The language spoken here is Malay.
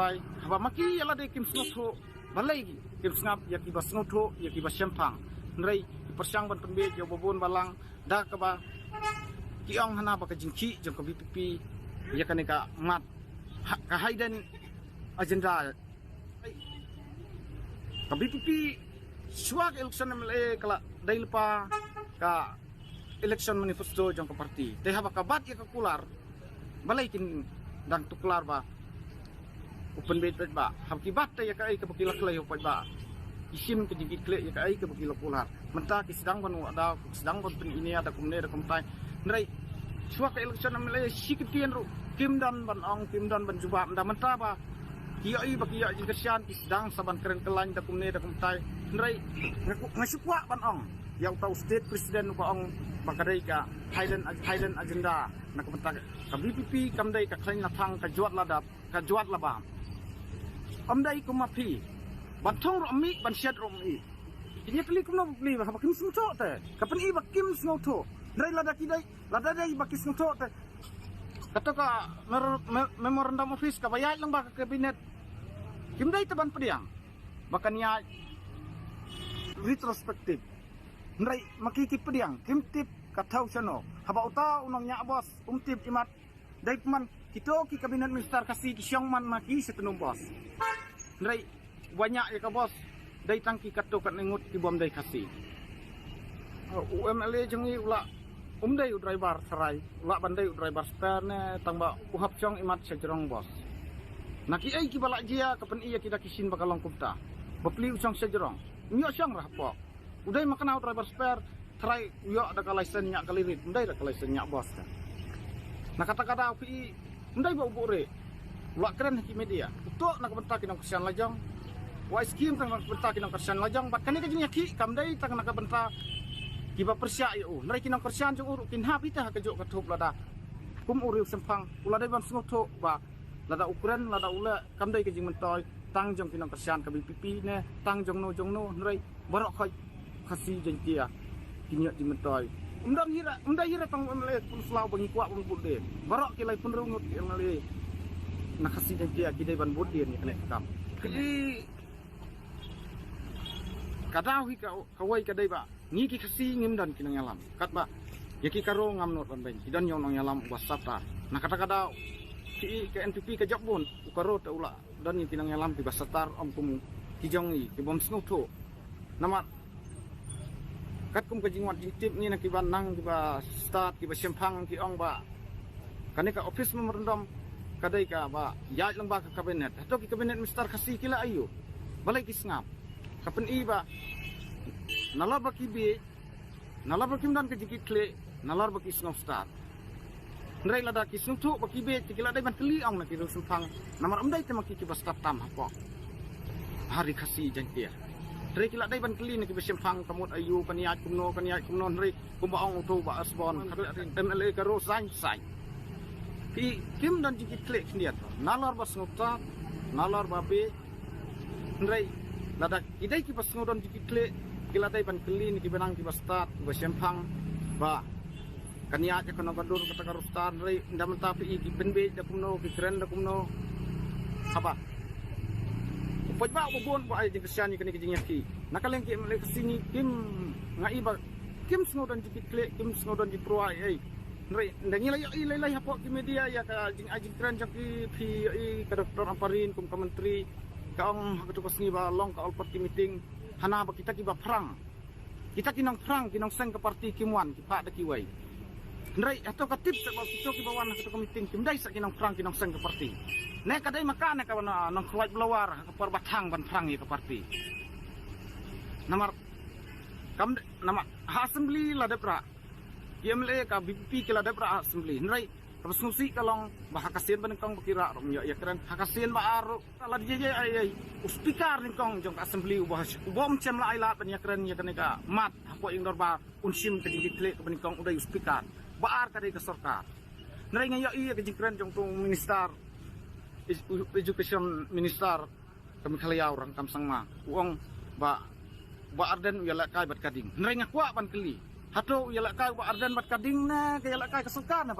tai haba maki yala de kim snotho balai gi kim snap ya ki basnotho ya ki basyempang nrei persang ban pembe jo bobon balang da ka ba ki ong hana ba ka jingki jong ka BPP ya kaneka mat ka haiden agenda ka BPP suak election MLA kala dai lupa ka election manifesto jong ka parti teh haba ka bat ya ka kular balai kin dang tuklar ba open bed ba ham ki bat ya ka ai ka bakilak lay hopat ba isim ke jigit kle ya ka ai ka bakilak kular menta ki sedang ban ada sedang ban ini ada kumne ada kumtai nrai suak election MLA sikitian ru kim dan ban ong kim dan ban juba nda menta ba ki ai ba ki ya jing kesian ki sedang saban keren kelan da kumne da kumtai nrai ngasukwa ban ong yang tahu state president ba ong bakadai ka Thailand agenda nak bentak ka BPP kamdai ka khlain na thang ka juat ladap ka juat labam amdai kumapi bathong romi bansiat romi ini kali kumno beli ba bakim snoto te kapan i bakim snoto dai lada dai bakim snoto te kata ka memorandum office ka bayat lang ba ka kabinet kimdai taban pediang bakanya retrospective nrai makiki pediang kimtip katau chano haba uta unong nya bos umtip imat dai man kito ki kabinet minister kasi ki syongman maki setenum bos nrai banyak ya ka bos dai tangki kato kat nengut ki bom dai kasi UMLA jengi ula umdai driver serai ula bandai driver spare ne tangba uhap chong imat sejerong bos naki ai ki balak jia kapan iya kita kisin bakalong kupta bapli usang sejerong nyo syang rahpo udai makana driver spare try yo ada ka license nya kalirit ndai ada ka license nya bos kan nah kata-kata UPI ndai ba ubure ula keren ki media utok nak bentak kinong kesian lajang wa skim tang bentak kinong kesian lajang bat kani ka jinya ki kamdai tang nak bentak kiba persya yo ndai kinong kesian jong uruk kin hap ita ka jok kathup lada kum uriu sempang ula dai ban snotho ba lada ukuran lada ula kamdai ka jing mentoy tang jong kinong kesian ka BPP ne tang jong no ndai barok khoi khasi jentia kinya di mentoy umdang hira tang MLA pun selau bagi kuat pun bude barok kilai pun rungut MLA nak khasi jentia kidai ban bodien ni kena kam jadi kadau hi kawai kadai ba ni ki khasi ngim dan kinang yalam kat ba yaki karo ngam not ban ben kidan yong nang yalam wasata nah kata-kata ki ke NPP ke jobun ukaro ta ula dan ni kinang yalam di basatar om kum kijong ni ki bom snoto nama kat kum ka jingwat jingtip ni nak kiban nang kiba start kiba sempang ki ong ba kaneka office memorandum kadai ka ba ya lang ba ka kabinet atau ki kabinet mister kasi kila ayo balai ki sngap kapen i ba nalar ba ki be nalar ba kim dan ka jikit kle nalar ba ki snop start ndai lada ki snutu ba ki be kila dai ban kli ong nak ki sempang namar umdai te maki ki ba start tam hapo hari kasi jangkia Dre kila dai ban kli ni ki besempang kamut ayu kaniat kumno nri kumbaong utu ba asbon MLA karo sain ki kim dan jiki klik ndiat nalar bas ngota nalar babe nri lada idai ki bas ngodon jiki klik kila dai ban kli ni ki benang ki bastat ki besempang ba kaniat ya kono gadur kata karo star nri ndam tapi ki benbe da kumno ki keren da kumno apa poj ba bobon ba ai jing kesian ni kini kijing yaki nakaleng ki MLA kesini kim ngai ba kim sngodan jikit kle kim sngodan di pro ai nri ndangi lai hapo ki media ya ka jing ajing keren jaki pi ai ka doktor amparin kum ka menteri ka ong hatu kesni ba long ka all party meeting hana ba kita ki ba perang kita kinong perang kinong seng ke parti kimwan ki pa da ki wai nri atau ka tips ba kita ki bawan hatu meeting kim dai sa kinong perang kinong seng ke parti nek kadai makan ka wana nang kuat belawar ka perbatang ban perang ke parti namar kam nama assembly la depra MLA ka BPP ke la depra assembly nrai resolusi kalong bahakasin ban kong bakira rom ya keren hakasin ba aro la jeje ai speaker ni kong jong assembly ubah bom cem la ai la ban ya keren ya kaneka mat hapo ing dorba unsim ke dikle ke ban kong udai speaker baar ka ka sarkar nrai ngaya i ke keren jong tu minister education minister kami kaliau orang kamsang ma uang ba arden yala kai bat kading nrai ngakwa ban keli hato yala kai ba arden bat kading na ke yala kai kesukan